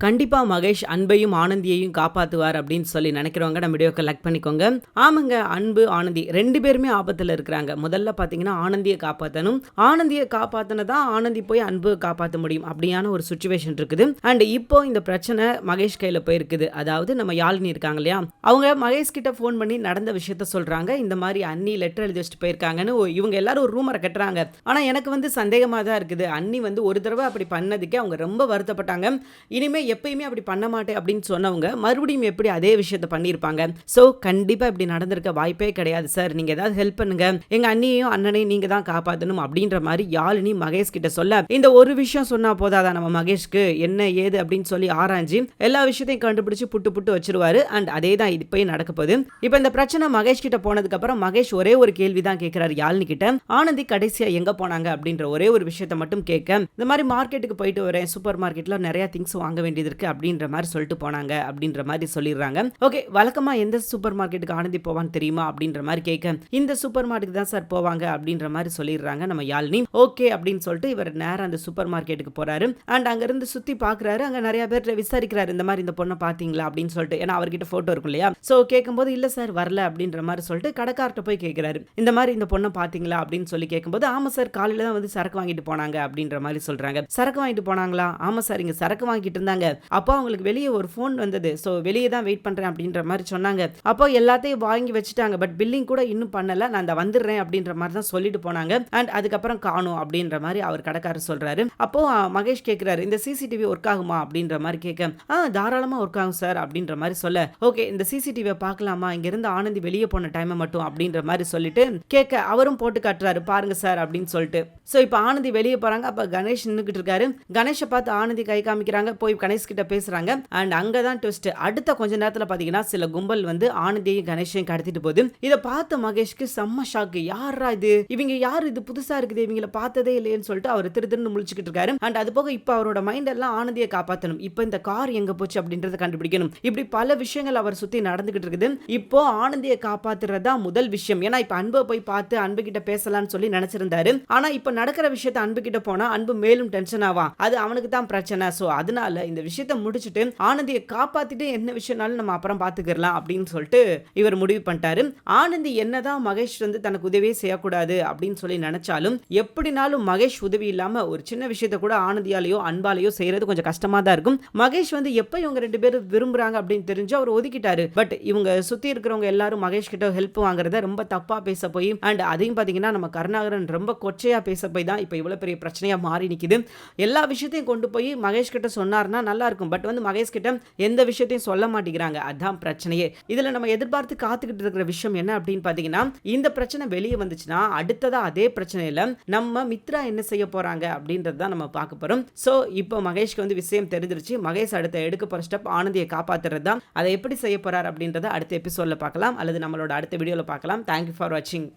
கண்டிப்பா மகேஷ் அன்பையும், ஆனந்தியையும் காப்பாத்துவார் அப்படின்னு சொல்லி நினைக்கிறவங்க நம்ம வீடியோக்கு லைக் பண்ணிக்கோங்க. ஆமாங்க, அன்பு, ஆனந்தி 2 பேருமே ஆபத்துல இருக்கிறாங்க. முதல்ல பார்த்தீங்கன்னா, ஆனந்திய காப்பாத்தணும். ஆனந்திய காப்பாத்துனா தான் ஆனந்தி போய் அன்பு காப்பாத்த முடியும். அப்படியான ஒரு சிச்சுவேஷன் இருக்குது. அண்ட் இப்போ இந்த பிரச்சனை மகேஷ் கையில போயிருக்குது. அதாவது நம்ம யாழினி இருக்காங்க இல்லையா? அவங்க மகேஷ் கிட்ட ஃபோன் பண்ணி நடந்த விஷயத்த சொல்றாங்க. இந்த மாதிரி அண்ணி லெட்டர் எழுதி வச்சுட்டு போயிருக்காங்கன்னு இவங்க எல்லாரும் ஒரு ரூமர கட்டுறாங்க. ஆனா எனக்கு சந்தேகமா தான் இருக்குது. அண்ணி ஒரு தடவை அப்படி பண்ணதுக்கே அவங்க ரொம்ப வருத்தப்பட்டாங்க. இனிமே எப்பயுமே அப்படி பண்ண மாட்டேன் அப்படின்னு சொன்னவங்க மறுபடியும் எப்படி அதே விஷயத்த பண்ணியிருப்பாங்க. ஸோ கண்டிப்பா இப்படி நடந்திருக்க வாய்ப்பே கிடையாது சார். நீங்க ஏதாவது ஹெல்ப் பண்ணுங்க, எங்க அண்ணியையும் அண்ணனையும் நீங்க தான் காப்பாற்றணும் அப்படின்ற மாதிரி யாழினி மகேஷ் கிட்ட சொல்ல, இந்த ஒரு விஷயம் சொன்னா போதாதான் நம்ம மகேஷ்க்கு என்ன ஏது அப்படின்னு சொல்லி ஆராய்ஞ்சு எல்லா விஷயத்தையும் கண்டுபிடிச்சு புட்டு புட்டு வச்சிருவாரு. அண்ட் அதே தான் இப்பயும் நடக்க போகுது. இப்போ இந்த பிரச்சனை மகேஷ் கிட்ட போனதுக்கு அப்புறம் மகேஷ் ஒரே ஒரு கேள்வி தான் கேட்கிறாரு யாழினி கிட்ட. ஆனந்தி கடைசியா எங்க போனாங்க அப்படின்ற ஒரே ஒரு விஷயத்த மட்டும் கேட்க, இந்த மாதிரி மார்க்கெட்டுக்கு போயிட்டு வரேன், சூப்பர் மார்க்கெட்ல நிறைய திங்ஸ் வாங்க வேண்டியது இருக்கு அப்படின்ற மாதிரி சொல்லிட்டு போனாங்க அப்படின்ற மாதிரி சொல்லிடுறாங்க. ஓகே, வழக்கமா எந்த சூப்பர் மார்க்கெட்டுக்கு ஆனந்தி போவான்னு தெரியுமா அப்படின்ற மாதிரி கேட்க, இந்த சூப்பர் மார்க்கெட் தான் சார் போவாங்க அப்படின்ற மாதிரி சொல்லிடுறாங்க நம்ம யாழினி. ஓகே அப்படின்னு சொல்லிட்டு இவர் நேரம் அந்த சூப்பர் மார்க்கெட்டுக்கு போறாரு. அண்ட் அங்க இருந்து சுத்தி பாக்குறாரு. அங்க நிறைய பேர் விசாரிக்கிறாரு, இந்த மாதிரி இந்த பொண்ணை பாத்தீங்களா அப்படின்னு சொல்லிட்டு. ஏன்னா அவர்கிட்ட போட்டோ இருக்கும் இல்லையா? சோ கேட்கும்போது இல்ல சார் வரல அப்படின்ற மாதிரி சொல்லிட்டு கடைக்கார்ட்ட போய் கேட்கிறாரு, இந்த மாதிரி இந்த பொண்ணை பாத்தீங்களா அப்படின்னு சொல்லி கேட்கும்போது, ஆமா சார் காலையில தான் சரக்கு வாங்கிட்டு போனாங்க அப்படின்ற மாதிரி சொல்றாங்க. சரக்கு வாங்கிட்டு போனாங்களா? ஆமா சார் இங்க சரக்கு வாங்கிட்டு இருந்தாங்க. அப்போ அவங்களுக்கு வெளியே ஒரு ஃபோன் வந்தது. ஸோ வெளியே தான் வெயிட் பண்றேன் அப்படின்ற மாதிரி சொன்னாங்க. அப்போ எல்லாத்தையும் வாங்கி வச்சுட்டாங்க. பட் பில்லிங் கூட இன்னும் பண்ணல. நான் அந்த வந்துடுறேன் அப்படின்ற மாதிரி தான் சொல்லிட்டு போனாங்க. அண்ட் அதுக்கப்புறம் காணும் அப்படின்ற மாதிரி அவர் கடைக்காரர் சொல்றாரு. அப்போ மகேஷ் கேட்கிறாரு, இந்த சிசிடிவி ஒர்க் ஆகுமா அப்படின்ற மாதிரி கேட்க, தாராளமா ஒர்க் ஆகும் சார் அப்படின்ற மாதிரி சொல்ல, ஓகே இந்த சிசிடிவியை பார்க்கலாமா, இங்க இருந்து ஆனந்தி வெளியே போன டைம் மட்டும் அப்படின்ற மாதிரி சொல்லிட்டு கேட்க, அவரும் போட்டு காட்டுறாரு பாருங்க சார் அப்படின்னு சொல்லிட்டு. ஸோ இப்போ ஆனந்தி வெளியே போறாங்க. அப்ப கணேஷ் நின்னுக்கிட்டு இருக்காரு. கணேஷை பார்த்து ஆனந்தி கை காமிக்கிறாங்க. போய் கணேஷ் கிட்ட பேசுறாங்க. அண்ட் அங்கதான் ட்விஸ்ட். அடுத்த கொஞ்ச நேரத்துல பாத்தீங்கன்னா சில கும்பல் ஆனந்தியையும் கணேஷையும் கடத்திட்டு போகுது. இதை பார்த்த மகேஷ்க்கு செம்ம ஷாக்கு. யாரா இது, இவங்க யாரு, இது புதுசா இருக்குது, இவங்கள பார்த்ததே இல்லையேன்னு சொல்லிட்டு அவர் திருன்னு முழிச்சுக்கிட்டு இருக்காரு. அண்ட் அது போக இப்ப அவரோட மைண்ட் எல்லாம் ஆனந்தியை காப்பாற்றணும், இப்ப இந்த கார் எங்க போச்சு அப்படின்றத கண்டுபிடிக்கணும். இப்படி பல விஷயங்கள் அவர் சுத்தி நடந்துகிட்டு இருக்குது. இப்போ ஆனந்தியை காப்பாத்துறதா முதல் விஷயம். ஏன்னா இப்ப அன்பை போய் பார்த்து அன்பு கிட்ட பேசலாம்னு சொல்லி நினைச்சிருந்தாரு. ஆனா இப்ப நடக்கிற விஷயத்த அன்பு கிட்ட போனா அன்பு மேலும் டென்ஷன் ஆவா, அது அவனுக்கு தான் பிரச்சனை. சோ அதனால இந்த விஷயத்தை முடிச்சுட்டு ஆனந்தியை காப்பாத்திட்டு என்ன விஷயம்னாலும் நம்ம அப்புறம் பாத்துக்கலாம் அப்படின்னு சொல்லிட்டு இவர் முடிவு பண்ணிட்டாரு. ஆனந்தி என்னதான் மகேஷ் தனக்கு உதவியே செய்யக்கூடாது அப்படின்னு சொல்லி நினைச்சாலும், எப்படினாலும் மகேஷ் உதவி இல்லாம ஒரு சின்ன விஷயத்த கூட ஆனந்தியாலேயோ அன்பாலேயோ செய்யறது கொஞ்சம் கஷ்டமா தான் இருக்கும். மகேஷ் எப்ப இவங்க 2 பேரும் விரும்புறாங்க அப்படின்னு தெரிஞ்சு அவர் ஒதுக்கிட்டாரு. பட் இவங்க சுத்தி இருக்கிறவங்க எல்லாரும் மகேஷ் கிட்ட ஹெல்ப் வாங்குறத ரொம்ப தப்பா பேச போய், அண்ட் அதையும் பாத்தீங்கன்னா நம்ம கருணாகரன் ரொம்ப கொச்சையா பேச போய் தான் இப்ப இவ்வளவு பெரிய பிரச்சனையா மாறி நிக்குது. எல்லா விஷயத்தையும் கொண்டு போய் மகேஷ் கிட்ட சொன்னார்னா நல்லா இருக்கும். பட் மகேஷ் கிட்ட எந்த விஷயத்தையும் சொல்ல மாட்டேங்கிறாங்க. அதான் பிரச்சனையே. இதுல நம்ம எதிர்பார்த்து காத்துக்கிட்டு இருக்கிற விஷயம் என்ன அப்படின்னு பாத்தீங்கன்னா, இந்த பிரச்சனை வெளியே வந்துச்சுன்னா அடுத்ததா அதே பிரச்சனையில நம்ம மித்ரா என்ன செய்ய போறாங்க அப்படின்றது தான் நம்ம பார்க்க போறோம். சோ இப்போ மகேஷ்க்கு விஷயம் தெரிஞ்சிருச்சு. மகேஷ் அடுத்த எடுக்க போற ஸ்டெப் ஆனந்தியை காப்பாத்துறது தான். அதை எப்படி செய்ய போறார் அப்படின்றத அடுத்த எபிசோட்ல பார்க்கலாம், அல்லது நம்மளோட அடுத்த வீடியோல பார்க்கலாம். தேங்க்யூ ஃபார் வாட்சிங்.